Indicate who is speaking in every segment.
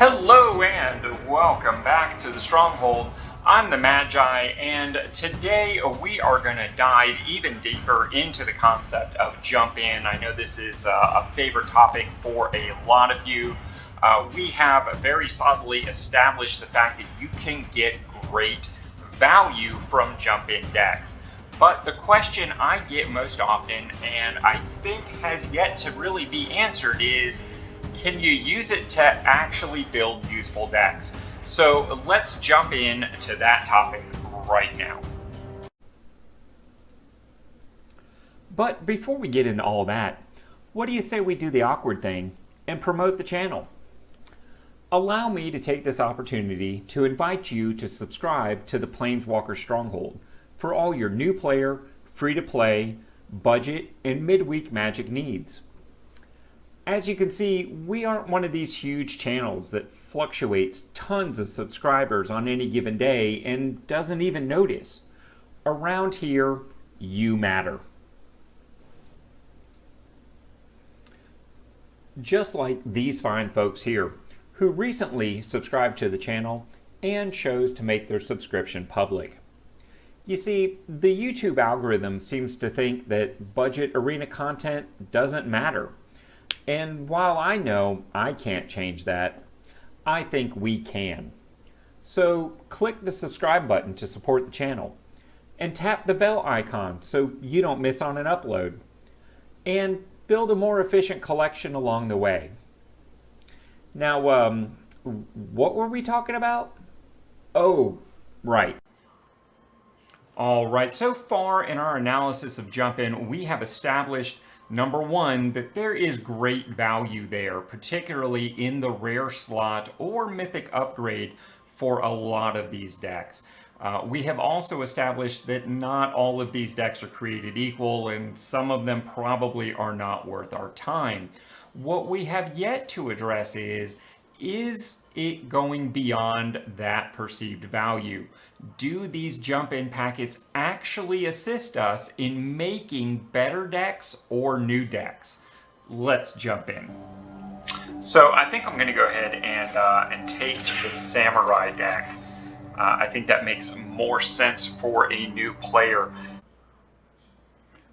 Speaker 1: Hello and welcome back to the Stronghold. I'm the Magi, and today we are going to dive even deeper into the concept of JumpIn. I know this is a favorite topic for a lot of you. We have very solidly established the fact that you can get great value from JumpIn decks. But the question I get most often, and I think has yet to really be answered, is can you use it to actually build useful decks? So let's jump in to that topic right now.
Speaker 2: But before we get into all that, what do you say we do the awkward thing and promote the channel? Allow me to take this opportunity to invite you to subscribe to the Planeswalker Stronghold for all your new player, free-to-play, budget, and midweek Magic needs. As you can see, we aren't one of these huge channels that fluctuates tons of subscribers on any given day and doesn't even notice. Around here, you matter. Just like these fine folks here, who recently subscribed to the channel and chose to make their subscription public. You see, the YouTube algorithm seems to think that budget arena content doesn't matter. And while I know I can't change that, I think we can. So click the subscribe button to support the channel and tap the bell icon so you don't miss on an upload. And build a more efficient collection along the way. Now, what were we talking about? Oh, right. All right, so far in our analysis of JumpIn, we have established number one, that there is great value there, particularly in the rare slot or mythic upgrade for a lot of these decks. We have also established that not all of these decks are created equal, and some of them probably are not worth our time. What we have yet to address is it going beyond that perceived value? Do these JumpIn packets actually assist us in making better decks or new decks? Let's jump in.
Speaker 1: So I think I'm going to go ahead and take the Samurai deck. I think that makes more sense for a new player.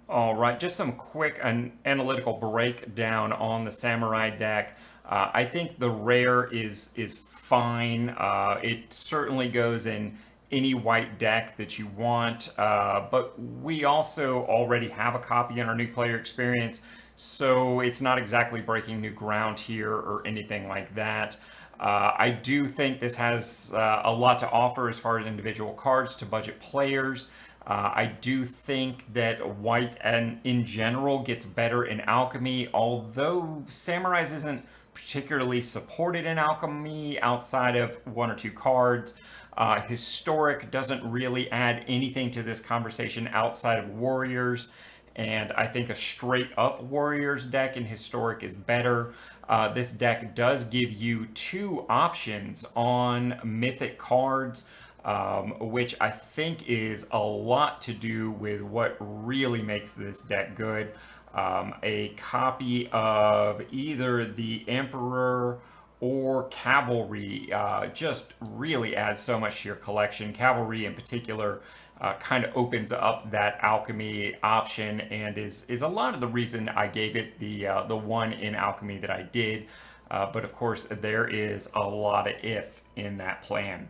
Speaker 2: All right, just some quick analytical breakdown on the Samurai deck. I think the rare is fine. It certainly goes in any white deck that you want, but we also already have a copy in our new player experience, so it's not exactly breaking new ground here or anything like that. I do think this has a lot to offer as far as individual cards to budget players. I do think that white and in general gets better in alchemy, although Samurai's isn't particularly supported in alchemy outside of one or two cards. Historic doesn't really add anything to this conversation outside of warriors, and I think a straight up warriors deck in historic is better. This deck does give you two options on mythic cards, which I think is a lot to do with what really makes this deck good. A copy of either the Emperor or Cavalry just really adds so much to your collection. Cavalry in particular kind of opens up that alchemy option and is a lot of the reason I gave it the one in alchemy that I did. But of course there is a lot of if in that plan.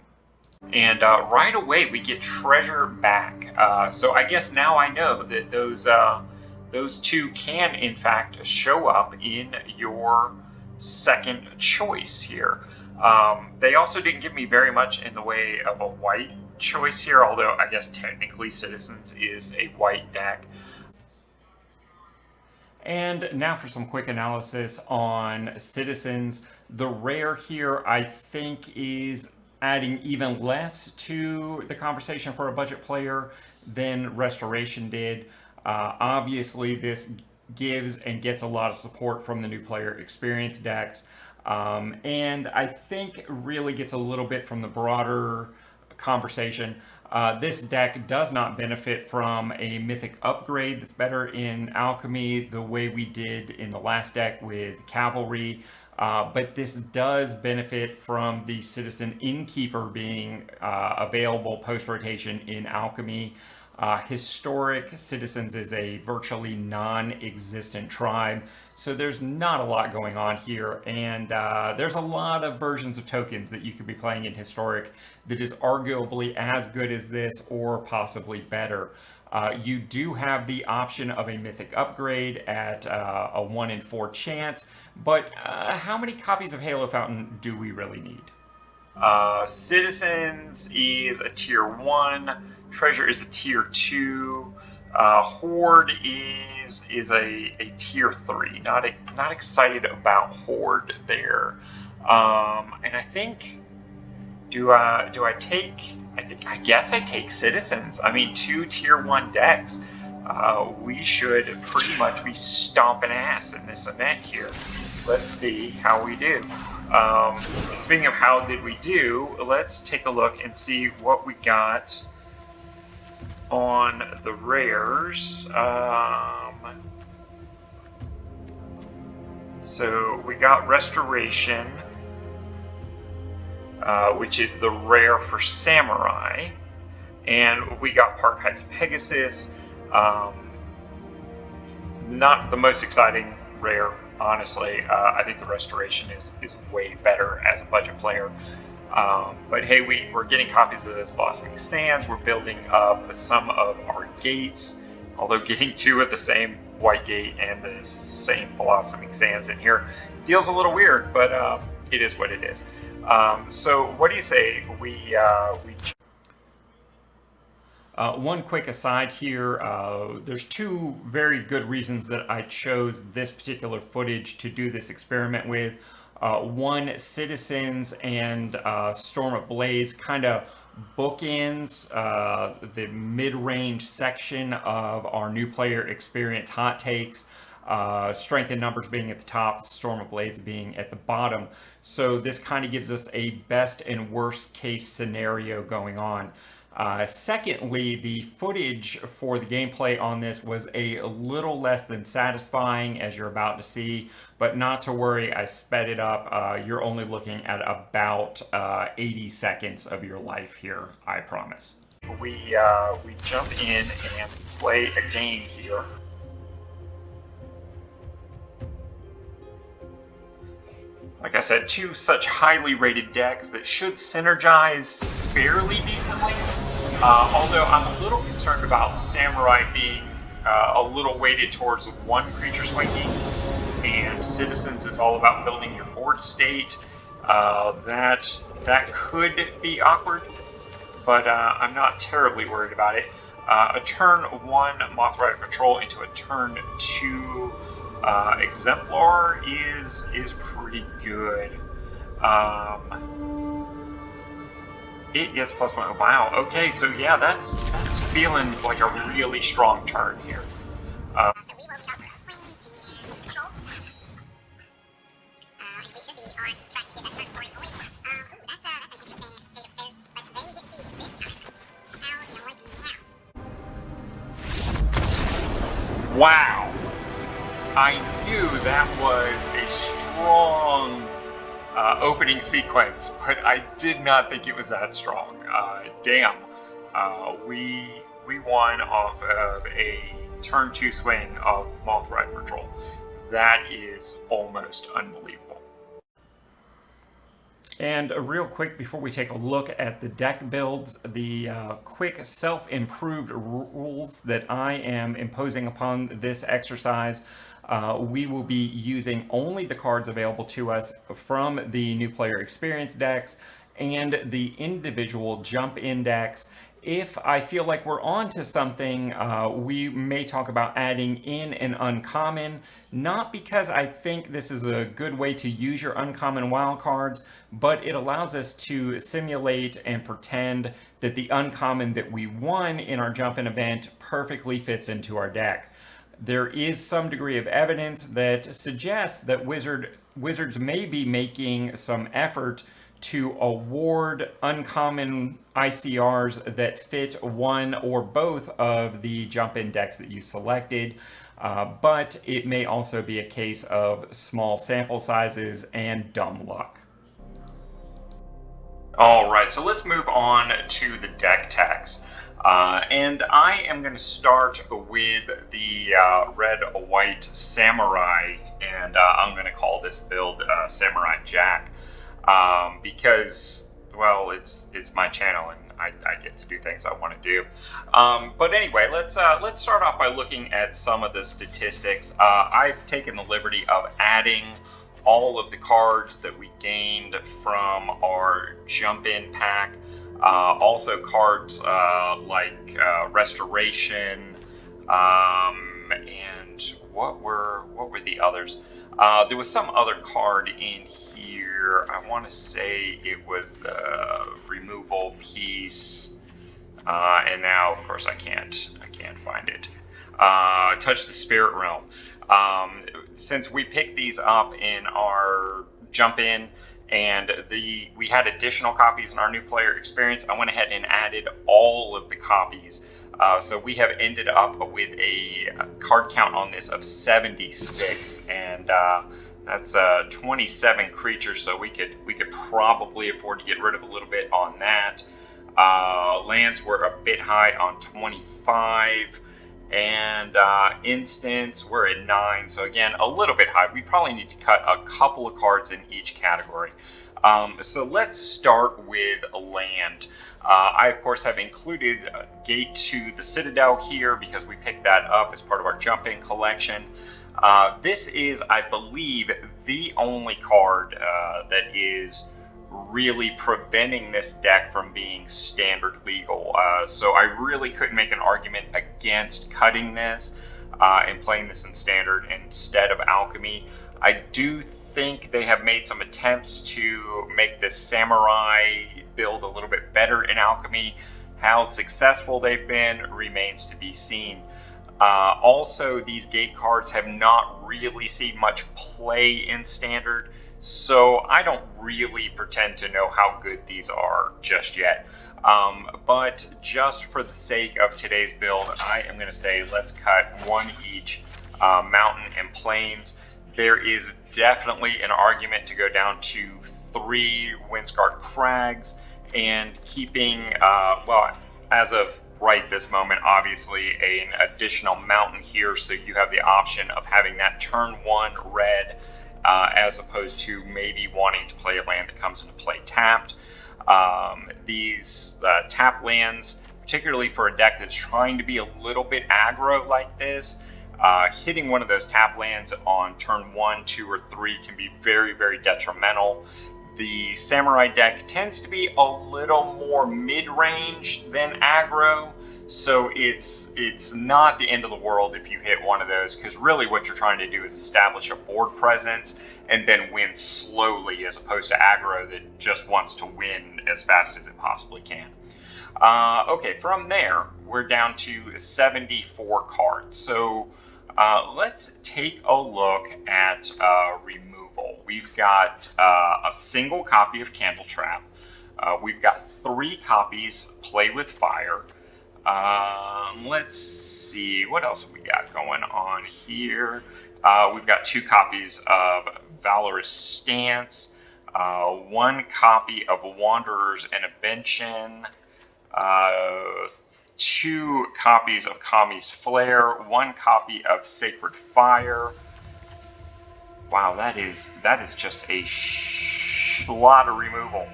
Speaker 1: And right away we get treasure back. So I guess now I know that those two can in fact show up in your second choice here. They also didn't give me very much in the way of a white choice here, although I guess technically Citizens is a white deck.
Speaker 2: And now for some quick analysis on Citizens. The rare here I think is adding even less to the conversation for a budget player than Restoration did. Obviously this gives and gets a lot of support from the new player experience decks, and I think really gets a little bit from the broader conversation. This deck does not benefit from a mythic upgrade that's better in alchemy the way we did in the last deck with cavalry. But this does benefit from the citizen innkeeper being available post rotation in alchemy. Historic citizens is a virtually non-existent tribe, so there's not a lot going on here, and there's a lot of versions of tokens that you could be playing in historic that is arguably as good as this or possibly better. You do have the option of a mythic upgrade at a 1 in 4 chance, but how many copies of Halo Fountain do we really need?
Speaker 1: Citizens is a tier 1. Treasure is a tier 2. Horde is a tier 3. Not excited about Horde there. And I think I guess I take Citizens. I mean, 2 tier 1 decks. We should pretty much be stomping ass in this event here. Let's see how we do. Speaking of how did we do, let's take a look and see what we got on the rares. So we got Restoration, which is the rare for Samurai, and we got Park Heights Pegasus. Not the most exciting rare, honestly. I think the Restoration is way better as a budget player. But hey, we're getting copies of those Blossoming Sands. We're building up some of our gates, although getting 2 of the same white gate and the same Blossoming Sands in here feels a little weird, but it is what it is. So what do you say we
Speaker 2: One quick aside here, there's 2 very good reasons that I chose this particular footage to do this experiment with. One, Citizens and Storm of Blades kind of bookends the mid-range section of our new player experience hot takes. Strength in numbers being at the top, Storm of Blades being at the bottom. So this kind of gives us a best and worst case scenario going on. Secondly, the footage for the gameplay on this was a little less than satisfying, as you're about to see, but not to worry, I sped it up. You're only looking at about 80 seconds of your life here, I promise.
Speaker 1: We jump in and play a game here. Like I said, 2 such highly rated decks that should synergize fairly decently. Although I'm a little concerned about Samurai being a little weighted towards 1 creature swinging, and Citizens is all about building your board state. That could be awkward, but I'm not terribly worried about it. A turn 1 Moth Rider Patrol into a turn 2 Exemplar is pretty good. It gets +1. Wow. Okay, so yeah, that's feeling like a really strong turn here.
Speaker 3: So we will be up Queens in control. And we should be on track to get that turn for it. That's an interesting state of affairs. But they didn't see this coming. How do you want to now?
Speaker 1: Wow. I knew that was a strong opening sequence, but I did not think it was that strong. Damn. We won off of a turn 2 swing of Moth Rider Patrol. That is almost unbelievable.
Speaker 2: And real quick, before we take a look at the deck builds, the quick self-improved rules that I am imposing upon this exercise. We will be using only the cards available to us from the new player experience decks and the individual JumpIn decks. If I feel like we're on to something, we may talk about adding in an uncommon, not because I think this is a good way to use your uncommon wildcards, but it allows us to simulate and pretend that the uncommon that we won in our JumpIn event perfectly fits into our deck. There is some degree of evidence that suggests that Wizards may be making some effort to award uncommon ICRs that fit one or both of the JumpIn decks that you selected. But it may also be a case of small sample sizes and dumb luck.
Speaker 1: All right, so let's move on to the deck text. And I am going to start with the red-white Samurai, and I'm going to call this build Samurai Jack, because, well, it's my channel and I get to do things I want to do. But anyway, let's start off by looking at some of the statistics. I've taken the liberty of adding all of the cards that we gained from our JumpIn pack. Also cards like Restoration, and what were the others? There was some other card in here. I want to say it was the removal piece, and now of course I can't find it. Touch the Spirit Realm. Since we picked these up in our JumpIn, and we had additional copies in our new player experience, I went ahead and added all of the copies. So we have ended up with a card count on this of 76, and that's 27 creatures. So we could probably afford to get rid of a little bit on that. Lands were a bit high on 25. And instants, we're at 9, so again, a little bit high. We probably need to cut a couple of cards in each category. So let's start with land. I, of course, have included Gate to the Citadel here because we picked that up as part of our JumpIn collection. This is, I believe, the only card that is really preventing this deck from being standard legal. So I really couldn't make an argument against cutting this and playing this in standard instead of alchemy. I do think they have made some attempts to make this Samurai build a little bit better in alchemy. How successful they've been remains to be seen. Also, these gate cards have not really seen much play in standard, so I don't really pretend to know how good these are just yet. But just for the sake of today's build, I am going to say let's cut one each, mountain and plains. There is definitely an argument to go down to 3 Windscarred Crags and keeping, well, as of right this moment, obviously an additional mountain here, so you have the option of having that turn 1 red, as opposed to maybe wanting to play a land that comes into play tapped. These tap lands, particularly for a deck that's trying to be a little bit aggro like this, hitting one of those tap lands on turn 1, 2, or 3 can be very, very detrimental. The Samurai deck tends to be a little more mid-range than aggro, so it's not the end of the world if you hit one of those, because really what you're trying to do is establish a board presence and then win slowly, as opposed to aggro that just wants to win as fast as it possibly can. Okay, from there, we're down to 74 cards. So let's take a look at removal. We've got a single copy of Candletrap. We've got 3 copies Play with Fire. Let's see, what else have we got going on here? We've got 2 copies of Valorous Stance, 1 copy of Wanderer's Intervention, 2 copies of Kami's Flare, 1 copy of Sacred Fire. Wow, that is just a lot of removal.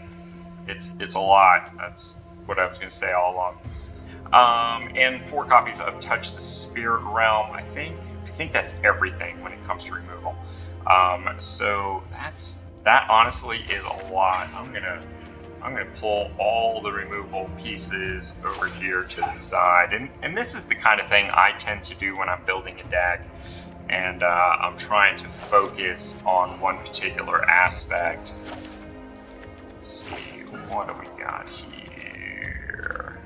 Speaker 1: It's a lot. That's what I was going to say all along. And 4 copies of Touch the Spirit Realm. I think that's everything when it comes to removal. So that honestly is a lot. I'm gonna pull all the removal pieces over here to the side, and this is the kind of thing I tend to do when I'm building a deck, and I'm trying to focus on one particular aspect. Let's see, what do we got here?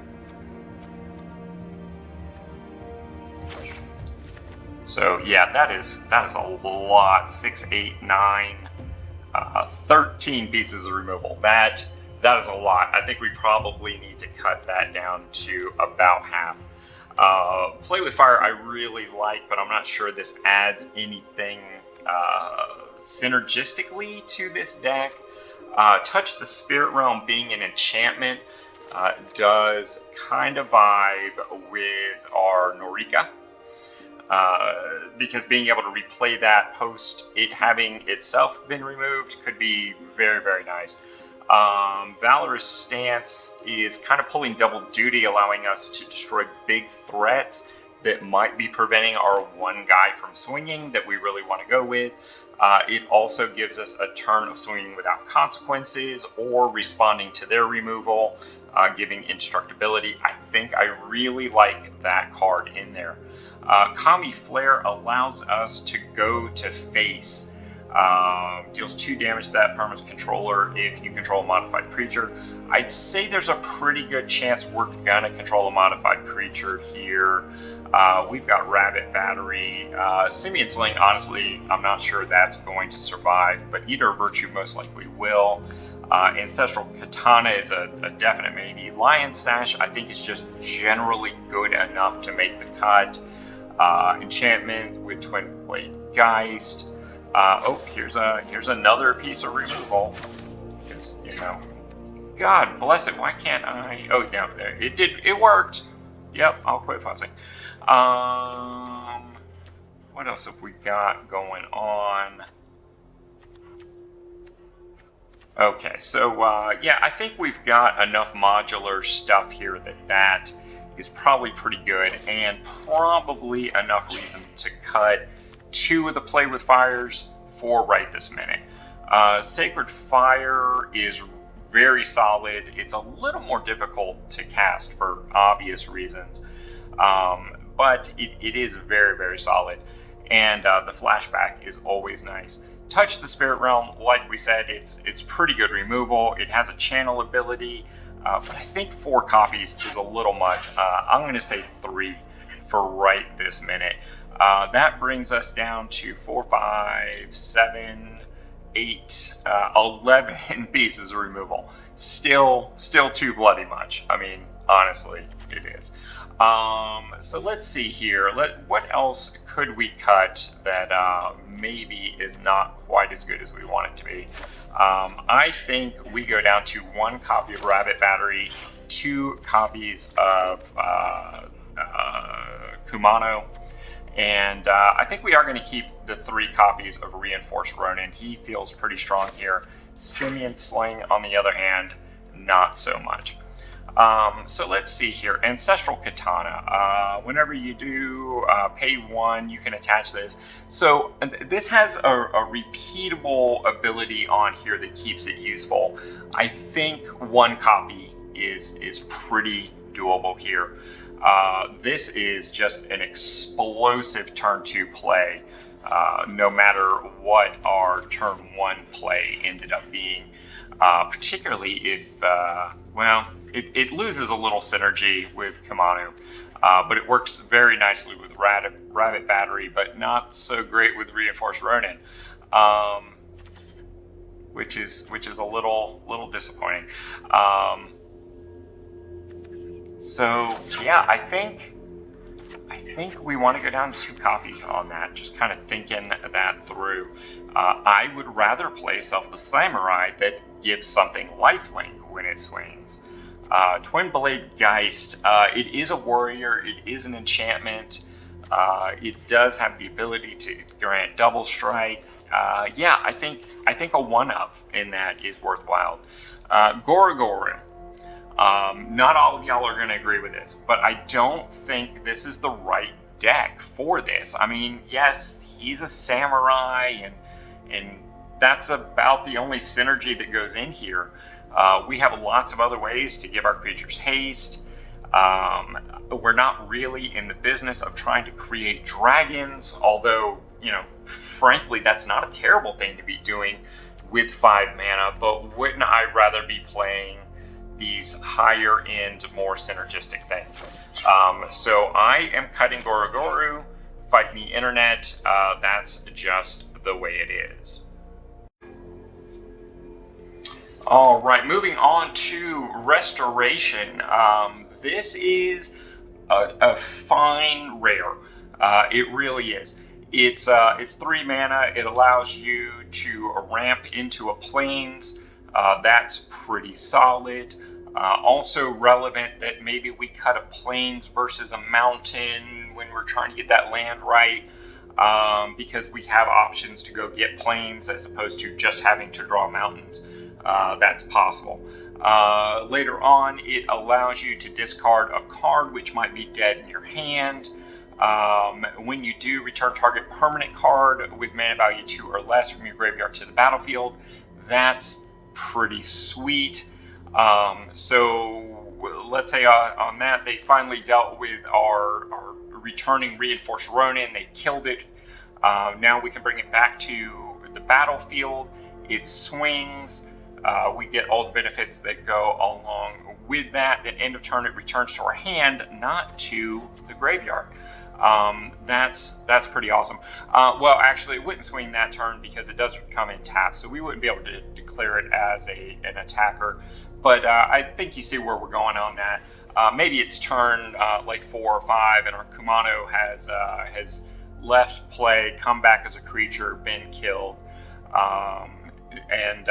Speaker 1: So yeah, that is a lot. 6, 8, 9. 13 pieces of removal. That is a lot. I think we probably need to cut that down to about half. Play with Fire I really like, but I'm not sure this adds anything synergistically to this deck. Touch the Spirit Realm being an enchantment does kind of vibe with our Norika. Because being able to replay that post it having itself been removed could be very, very nice. Valorous Stance is kind of pulling double duty, allowing us to destroy big threats that might be preventing our one guy from swinging that we really want to go with. It also gives us a turn of swinging without consequences or responding to their removal, giving indestructibility. I think I really like that card in there. Kami Flare allows us to go to face. Deals 2 damage to that permanent controller if you control a modified creature. I'd say there's a pretty good chance we're going to control a modified creature here. We've got Rabbit Battery. Simian Sling, honestly, I'm not sure that's going to survive, but Eater of Virtue most likely will. Ancestral Katana is a definite maybe. Lion Sash, I think, is just generally good enough to make the cut. Enchantment with Twin Blade Geist. Here's another piece of removal. Because, God bless it, why can't I? Oh, no, there, it worked. Yep, I'll quit fussing. What else have we got going on? Okay, so, yeah, I think we've got enough modular stuff here that is probably pretty good, and probably enough reason to cut 2 of the Play with Fires for right this minute. Sacred Fire is very solid. It's a little more difficult to cast for obvious reasons, but it is very, very solid. And the flashback is always nice. Touch the Spirit Realm, like we said, it's pretty good removal. It has a channel ability, but I think 4 copies is a little much. I'm going to say 3 for right this minute. That brings us down to 4, 5, 7, 8, 11 pieces of removal. Still too bloody much. I mean, honestly, it is. So let's see here. What else could we cut that maybe is not quite as good as we want it to be? I think we go down to 1 copy of Rabbit Battery, 2 copies of Kumano, and I think we are going to keep the 3 copies of Reinforced Ronin. He feels pretty strong here. Simian Sling, on the other hand, not so much. So let's see here. Ancestral Katana. Whenever you do pay 1, you can attach this. So this has a repeatable ability on here that keeps it useful. I think 1 copy is pretty doable here. This is just an explosive turn 2 play, no matter what our turn 1 play ended up being. Particularly if, it loses a little synergy with Kumano, but it works very nicely with Rabbit Battery, but not so great with Reinforced Ronin, which is a little disappointing. So yeah, I think we want to go down to 2 copies on that. Just kind of thinking that through. I would rather play Self the Samurai that gives something lifelink when it swings. Twin Blade Geist, it is a warrior, it is an enchantment, it does have the ability to grant double strike. Yeah, I think a 1-up in that is worthwhile. Gorogoru, not all of y'all are going to agree with this, but I don't think this is the right deck for this. I mean, yes, he's a samurai, and that's about the only synergy that goes in here. We have lots of other ways to give our creatures haste. We're not really in the business of trying to create dragons, although, frankly, that's not a terrible thing to be doing with 5 mana, but wouldn't I rather be playing these higher end, more synergistic things? So I am cutting Gorogoru, fighting the internet. That's just the way it is. All right, moving on to Restoration. This is a fine rare. It really is. It's 3 mana. It allows you to ramp into a plains. That's pretty solid. Also relevant that maybe we cut a plains versus a mountain when we're trying to get that land right. Because we have options to go get plains as opposed to just having to draw mountains. That's possible. Later on, it allows you to discard a card which might be dead in your hand. When you do, return target permanent card with mana value 2 or less from your graveyard to the battlefield. That's pretty sweet. So let's say on that, they finally dealt with our returning Reinforced Ronin. They killed it. Now we can bring it back to the battlefield. It swings. We get all the benefits that go along with that. Then end of turn, it returns to our hand, not to the graveyard. That's pretty awesome. Well, actually, it wouldn't swing that turn because it does come in tap, so we wouldn't be able to declare it as an attacker. But I think you see where we're going on that. Maybe it's turn like 4 or 5, and our Kumano has left play, come back as a creature, been killed. And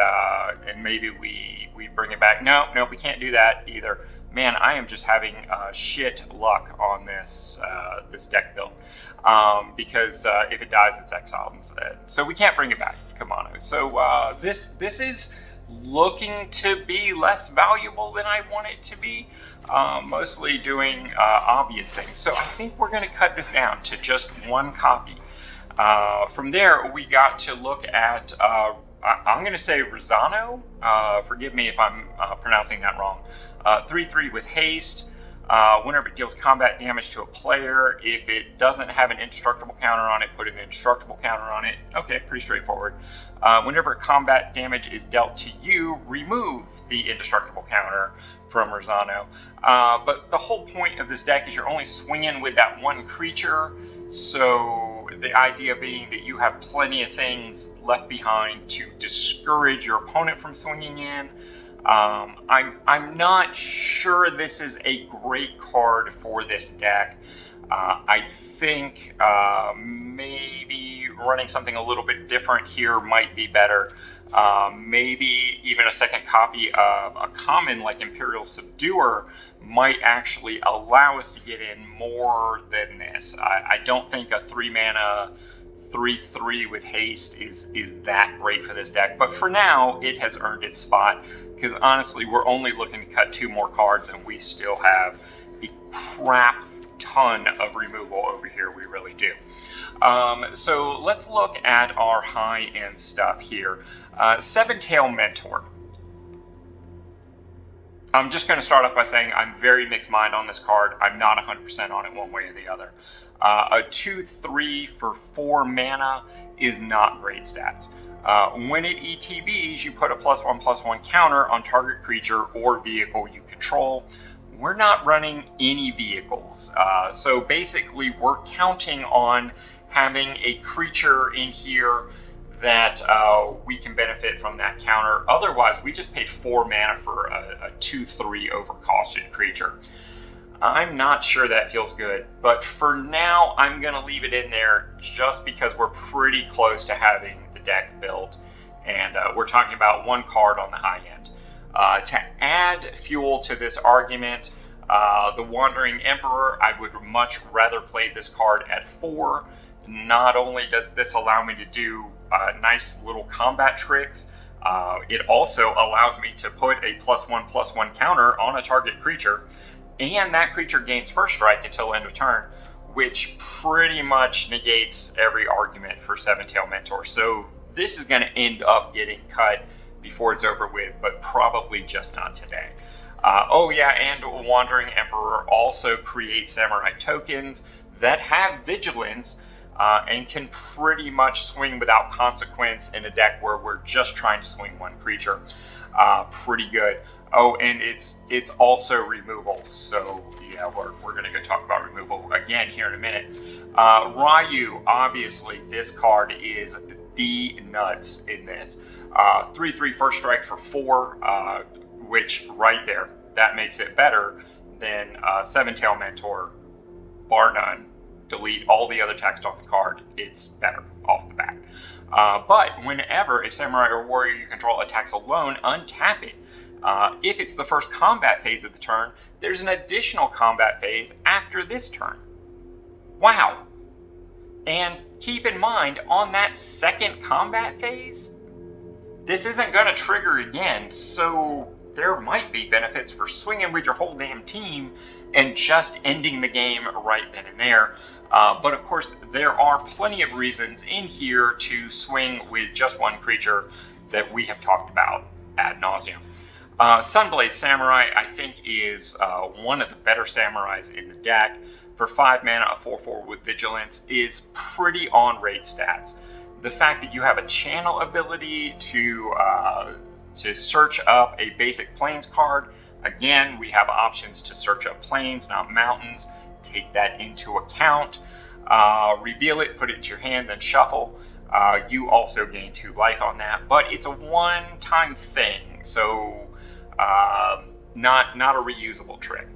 Speaker 1: maybe we bring it back. No, we can't do that either. Man, I am just having shit luck on this this deck build because if it dies, it's exiled instead. So we can't bring it back, Kumano. So this is looking to be less valuable than I want it to be. Mostly doing obvious things. So I think we're going to cut this down to just 1 copy. From there, we got to look at. I'm going to say Rosano. Forgive me if I'm pronouncing that wrong. 3/3 with haste. Whenever it deals combat damage to a player, if it doesn't have an indestructible counter on it, put an indestructible counter on it. Okay, pretty straightforward. Whenever combat damage is dealt to you, remove the indestructible counter from Rosano. But the whole point of this deck is you're only swinging with that 1 creature. So the idea being that you have plenty of things left behind to discourage your opponent from swinging in. I'm not sure this is a great card for this deck. I think maybe running something a little bit different here might be better. Maybe even a second copy of a common like Imperial Subduer might actually allow us to get in more than this. I don't think a 3 mana 3/3 with haste is that great for this deck, but for now it has earned its spot because honestly we're only looking to cut 2 more cards and we still have a crap ton of removal over here. We really do. So let's look at our high-end stuff here. Seven-Tail Mentor. I'm just going to start off by saying I'm very mixed mind on this card. I'm not 100% on it one way or the other. A 2/3 for 4 mana is not great stats. When it ETBs, you put a +1/+1 counter on target creature or vehicle you control. We're not running any vehicles. So basically, we're counting on having a creature in here that we can benefit from that counter. Otherwise, we just paid 4 mana for a 2/3 overcosted creature. I'm not sure that feels good, but for now, I'm going to leave it in there just because we're pretty close to having the deck built, and we're talking about 1 card on the high end. To add fuel to this argument, the Wandering Emperor, I would much rather play this card at 4. Not only does this allow me to do nice little combat tricks, it also allows me to put a +1/+1 counter on a target creature, and that creature gains first strike until end of turn, which pretty much negates every argument for Seven-Tail Mentor. So this is going to end up getting cut before it's over with, but probably just not today. Oh yeah, and Wandering Emperor also creates Samurai tokens that have Vigilance, and can pretty much swing without consequence in a deck where we're just trying to swing 1 creature. Pretty good. Oh, and it's also removal. So yeah, we're gonna go talk about removal again here in a minute. Ryu, obviously, this card is the nuts in this. 3/3 first strike for 4, which right there, that makes it better than Seven Tail Mentor, bar none. Delete all the other text off the card. It's better off the bat. But whenever a samurai or warrior you control attacks alone, untap it. If it's the first combat phase of the turn, there's an additional combat phase after this turn. Wow. And keep in mind, on that second combat phase, this isn't going to trigger again, so there might be benefits for swinging with your whole damn team and just ending the game right then and there. But of course, there are plenty of reasons in here to swing with just one creature that we have talked about ad nauseum. Sunblade Samurai, I think, is one of the better samurais in the deck. For 5 mana, a 4/4 with Vigilance is pretty on raid stats. The fact that you have a channel ability to search up a basic plains card, again, we have options to search up plains, not mountains. Take that into account. Reveal it, put it into your hand, then shuffle. You also gain 2 life on that, but it's a one-time thing, so not a reusable trick.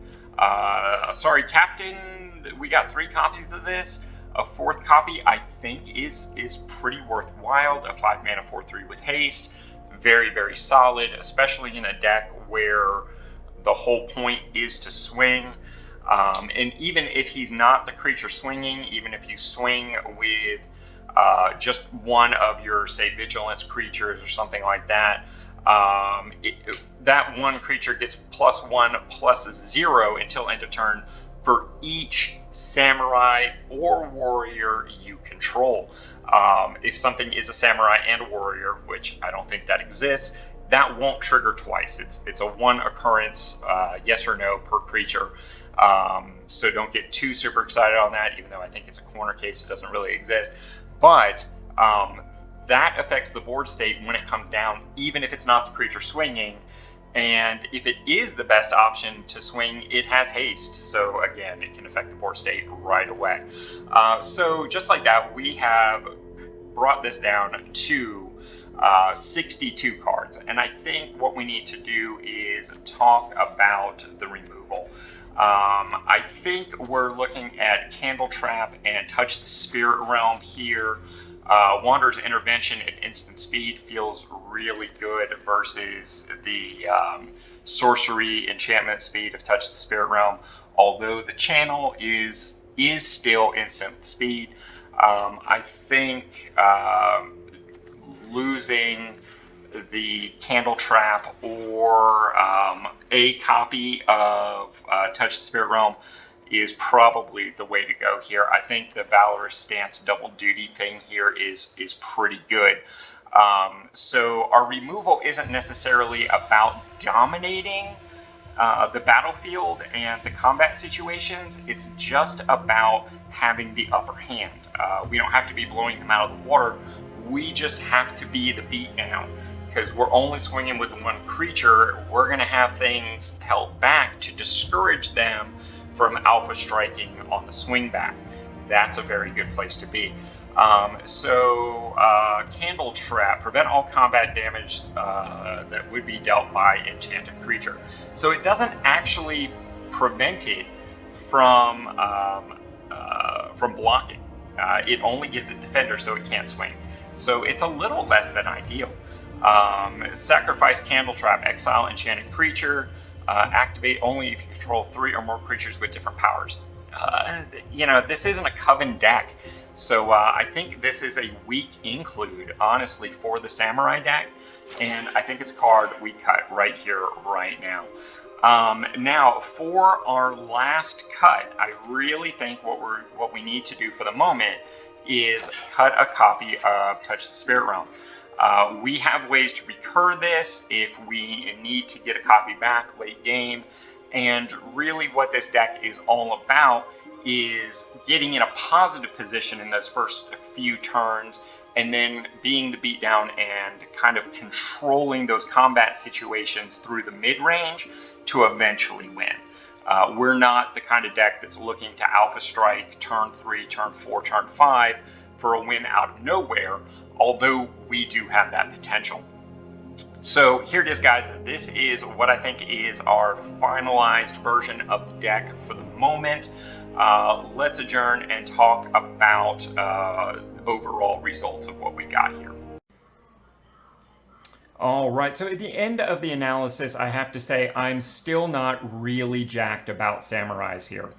Speaker 1: Sorry, Captain, we got 3 copies of this. A 4th copy, I think, is pretty worthwhile. A 5 mana 4/3 with haste, very, very solid, especially in a deck where the whole point is to swing. And even if he's not the creature swinging, even if you swing with just one of your, say, vigilance creatures or something like that, that one creature gets +1, +0 until end of turn for each samurai or warrior you control. If something is a samurai and a warrior, which I don't think that exists, that won't trigger twice. It's a 1 occurrence, yes or no, per creature. So don't get too super excited on that, even though I think it's a corner case, it doesn't really exist. But that affects the board state when it comes down, even if it's not the creature swinging. And if it is the best option to swing, it has haste. So again, it can affect the board state right away. So just like that, we have brought this down to 62 cards. And I think what we need to do is talk about the removal. I think we're looking at Candle Trap and Touch the Spirit Realm here. Wanderer's Intervention at instant speed feels really good versus the sorcery enchantment speed of Touch the Spirit Realm, although the channel is still instant speed. I think losing the Candle Trap or a copy of Touch the Spirit Realm is probably the way to go here. I think the Valorous Stance double duty thing here is pretty good. So our removal isn't necessarily about dominating the battlefield and the combat situations. It's just about having the upper hand. We don't have to be blowing them out of the water. We just have to be the beatdown. Because we're only swinging with one creature, we're going to have things held back to discourage them from alpha striking on the swing back. That's a very good place to be. Candle Trap, prevent all combat damage that would be dealt by enchanted creature. So it doesn't actually prevent it from blocking. It only gives it defender, so it can't swing. So it's a little less than ideal. Sacrifice Candle Trap, exile enchanted creature, activate only if you control 3 or more creatures with different powers. This isn't a Coven deck, so I think this is a weak include, honestly, for the Samurai deck, and I think it's a card we cut right here, right now. Now, for our last cut, I really think what we need to do for the moment is cut a copy of Touch the Spirit Realm. We have ways to recur this if we need to get a copy back late game, and really what this deck is all about is getting in a positive position in those first few turns, and then being the beatdown and kind of controlling those combat situations through the mid-range to eventually win. We're not the kind of deck that's looking to alpha strike turn 3, turn 4, turn 5 for a win out of nowhere, although we do have that potential. So here it is, guys. This is what I think is our finalized version of the deck for the moment. Let's adjourn and talk about overall results of what we got here.
Speaker 2: All right, so at the end of the analysis, I have to say I'm still not really jacked about Samurais here.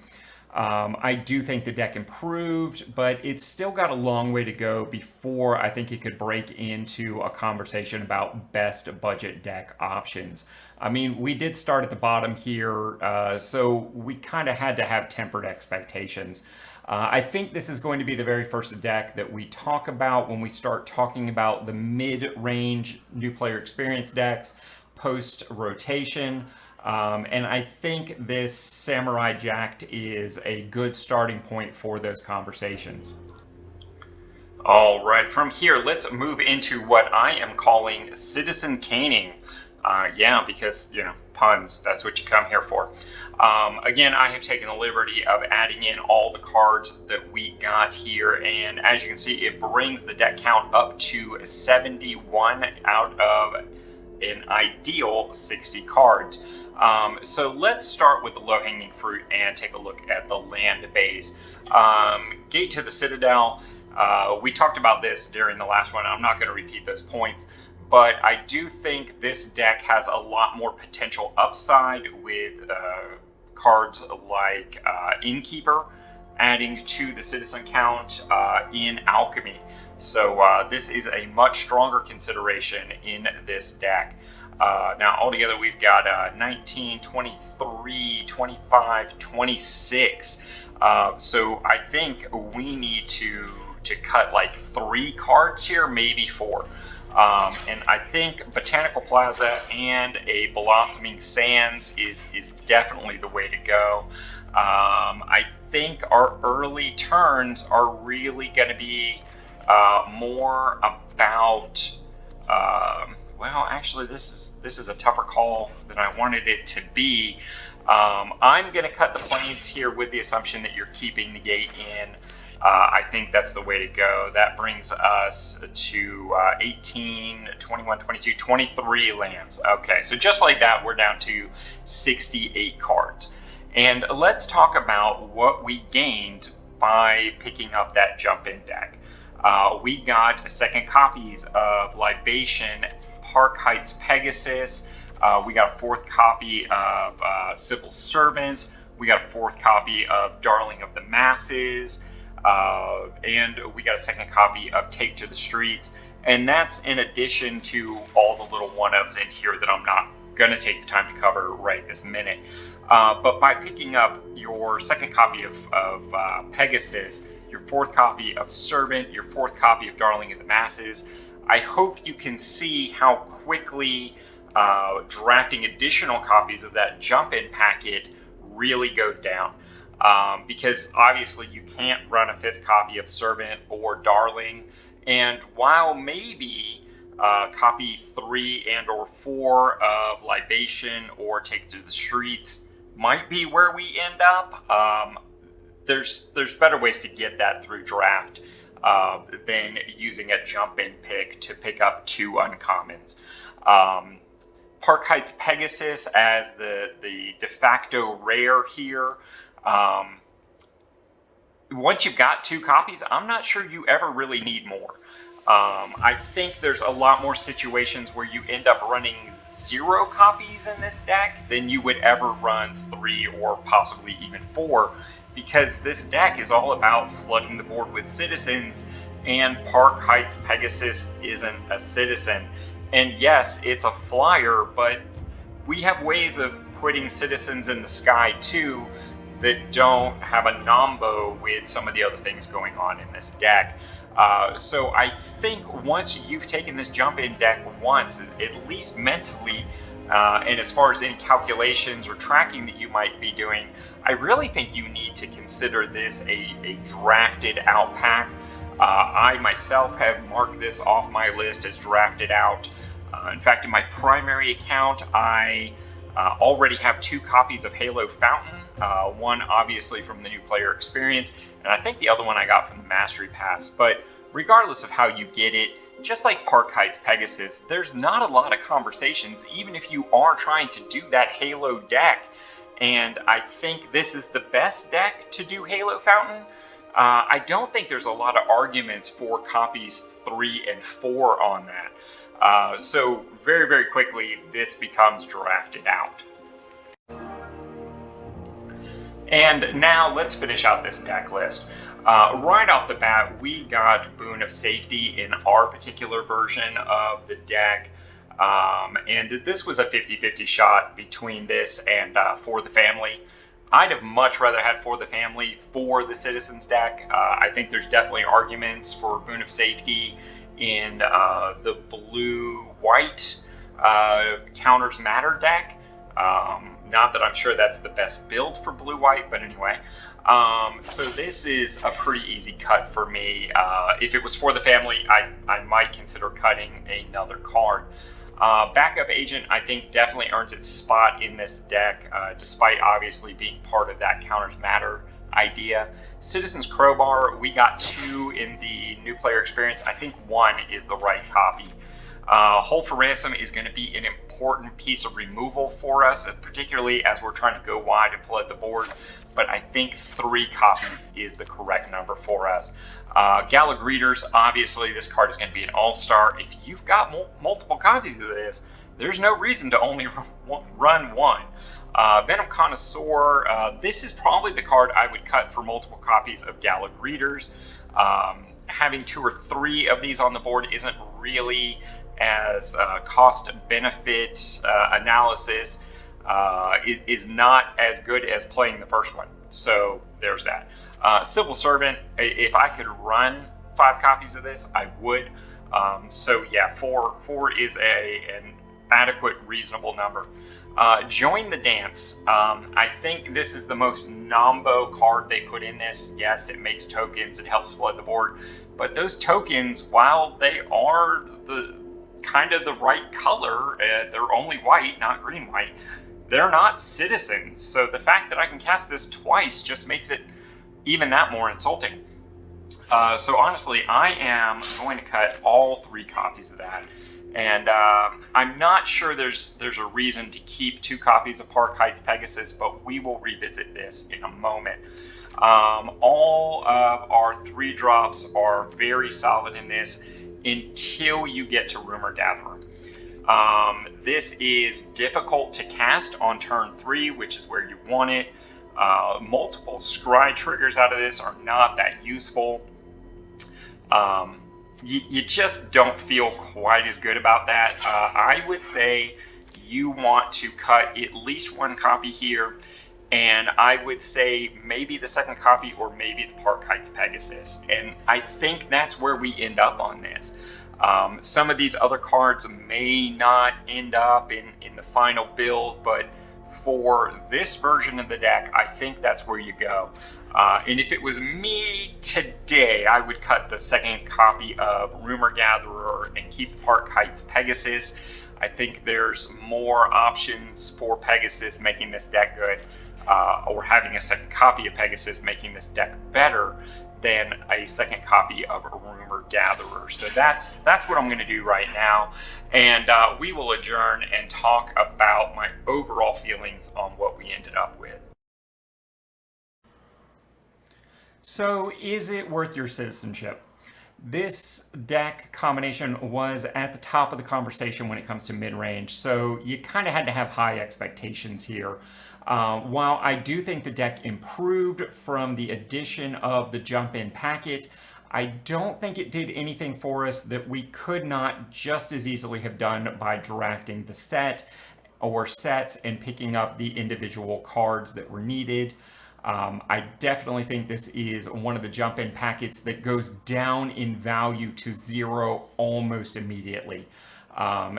Speaker 2: I do think the deck improved, but it's still got a long way to go before I think it could break into a conversation about best budget deck options. I mean, we did start at the bottom here, so we kind of had to have tempered expectations. I think this is going to be the very first deck that we talk about when we start talking about the mid-range new player experience decks post-rotation. And I think this Samurai Jacked is a good starting point for those conversations.
Speaker 1: All right, from here, let's move into what I am calling citizen caning. Yeah, because, you know, puns, that's what you come here for. Again, I have taken the liberty of adding in all the cards that we got here, and as you can see, it brings the deck count up to 71 out of an ideal 60 cards. So let's start with the low-hanging fruit and take a look at the land base. Gate to the Citadel. We talked about this during the last one. I'm not going to repeat those points, but I do think this deck has a lot more potential upside with cards like Innkeeper, adding to the citizen count in Alchemy. So this is a much stronger consideration in this deck. Now altogether we've got 19, 23, 25, 26. So I think we need to cut like 3 cards here, maybe 4. And I think Botanical Plaza and a Blossoming Sands is definitely the way to go. I think our early turns are really going to be more about. Well, actually, this is a tougher call than I wanted it to be. I'm going to cut the plains here with the assumption that you're keeping the gate in. I think that's the way to go. That brings us to 18, 21, 22, 23 lands. Okay, so just like that, we're down to 68 cards. And let's talk about what we gained by picking up that jump-in deck. We got second copies of Libation, Park Heights Pegasus. We got a 4th copy of Civil Servant. We got a 4th copy of Darling of the Masses. And we got a 2nd copy of Take to the Streets. And that's in addition to all the little one-ofs in here that I'm not going to take the time to cover right this minute. But by picking up your 2nd copy of Pegasus, your 4th copy of Servant, your 4th copy of Darling of the Masses, I hope you can see how quickly drafting additional copies of that jump-in packet really goes down. Because obviously you can't run a 5th copy of Servant or Darling, and while maybe copy 3 and or 4 of Libation or Take to the Streets might be where we end up, there's better ways to get that through draft than using a jump-in pick to pick up 2 uncommons. Park Heights Pegasus as the de facto rare here. Once you've got 2 copies, I'm not sure you ever really need more. I think there's a lot more situations where you end up running 0 copies in this deck than you would ever run 3 or possibly even 4, because this deck is all about flooding the board with citizens, and Park Heights Pegasus isn't a citizen. And yes, it's a flyer, but we have ways of putting citizens in the sky too that don't have a nombo with some of the other things going on in this deck. So I think once you've taken this jump-in deck once, at least mentally, and as far as any calculations or tracking that you might be doing, I really think you need to consider this a drafted out pack. I myself have marked this off my list as drafted out. In fact, in my primary account, I already have 2 copies of Halo Fountain, one obviously from the new player experience, and I think the other one I got from the Mastery Pass. But regardless of how you get it, just like Park Heights Pegasus, there's not a lot of conversations, even if you are trying to do that Halo deck. And I think this is the best deck to do Halo Fountain. I don't think there's a lot of arguments for copies 3 and 4 on that. So very, very quickly, this becomes drafted out. And now let's finish out this deck list. Right off the bat, we got Boon of Safety in our particular version of the deck. And this was a 50-50 shot between this and For the Family. I'd have much rather had For the Family for the Citizens deck. I think there's definitely arguments for Boon of Safety in the blue-white Counters Matter deck. Not that I'm sure that's the best build for blue-white, but anyway. So this is a pretty easy cut for me. If it was For the Family, I might consider cutting another card. Backup Agent, I think, definitely earns its spot in this deck, despite obviously being part of that Counters Matter idea. Citizen's Crowbar, we got 2 in the new player experience. I think 1 is the right copy. Hold for Ransom is going to be an important piece of removal for us, particularly as we're trying to go wide and flood the board. But I think 3 copies is the correct number for us. Gala Greeters, obviously this card is going to be an all-star. If you've got multiple copies of this, there's no reason to only run 1. Venom Connoisseur, this is probably the card I would cut for multiple copies of Gala Greeters. Having 2 or 3 of these on the board isn't really as cost-benefit analysis. It is not as good as playing the first one. So there's that. Civil Servant, if I could run 5 copies of this, I would. So yeah, 4 is an adequate, reasonable number. Join the Dance. I think this is the most Nombo card they put in this. Yes, it makes tokens, it helps flood the board. But those tokens, while they are the kind of the right color, they're only white, not green-white, they're not citizens. So the fact that I can cast this twice just makes it even that more insulting. So honestly, I am going to cut all 3 copies of that. And I'm not sure there's a reason to keep 2 copies of Park Heights Pegasus, but we will revisit this in a moment. All of our 3 drops are very solid in this until you get to Rumor Gatherer. This is difficult to cast on turn 3, which is where you want it. Multiple scry triggers out of this are not that useful. You just don't feel quite as good about that. I would say you want to cut at least 1 copy here, and I would say maybe the second copy or maybe the Park Heights Pegasus. And I think that's where we end up on this. Some of these other cards may not end up in the final build, but for this version of the deck, I think that's where you go. And if it was me today, I would cut the second copy of Rumor Gatherer and keep Park Heights Pegasus. I think there's more options for Pegasus making this deck good, or having a second copy of Pegasus making this deck better than a second copy of Rumor Gatherer. So that's what I'm going to do right now, and we will adjourn and talk about my overall feelings on what we ended up with.
Speaker 2: So is it worth your citizenship? This deck combination was at the top of the conversation when it comes to mid-range, so you kind of had to have high expectations here. While I do think the deck improved from the addition of the JumpIn packet, I don't think it did anything for us that we could not just as easily have done by drafting the set or sets and picking up the individual cards that were needed. I definitely think this is one of the JumpIn packets that goes down in value to 0 almost immediately.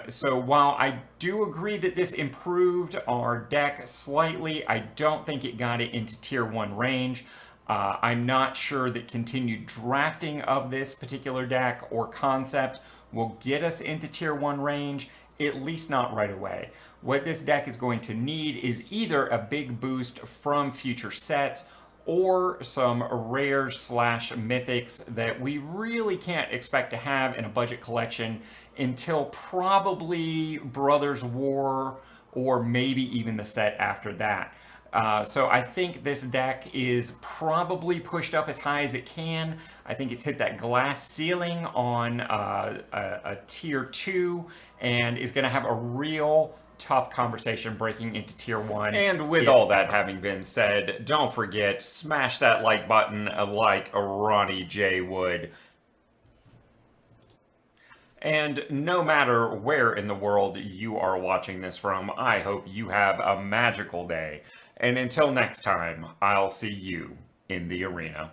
Speaker 2: So while I do agree that this improved our deck slightly, I don't think it got it into tier 1 range. I'm not sure that continued drafting of this particular deck or concept will get us into tier 1 range, at least not right away. What this deck is going to need is either a big boost from future sets or some rare slash mythics that we really can't expect to have in a budget collection until probably Brothers War or maybe even the set after that. So I think this deck is probably pushed up as high as it can. I think it's hit that glass ceiling on a tier 2 and is going to have a real tough conversation breaking into tier 1. And with all that having been said, don't forget, smash that like button like Ronnie J would. And no matter where in the world you are watching this from, I hope you have a magical day. And until next time, I'll see you in the arena.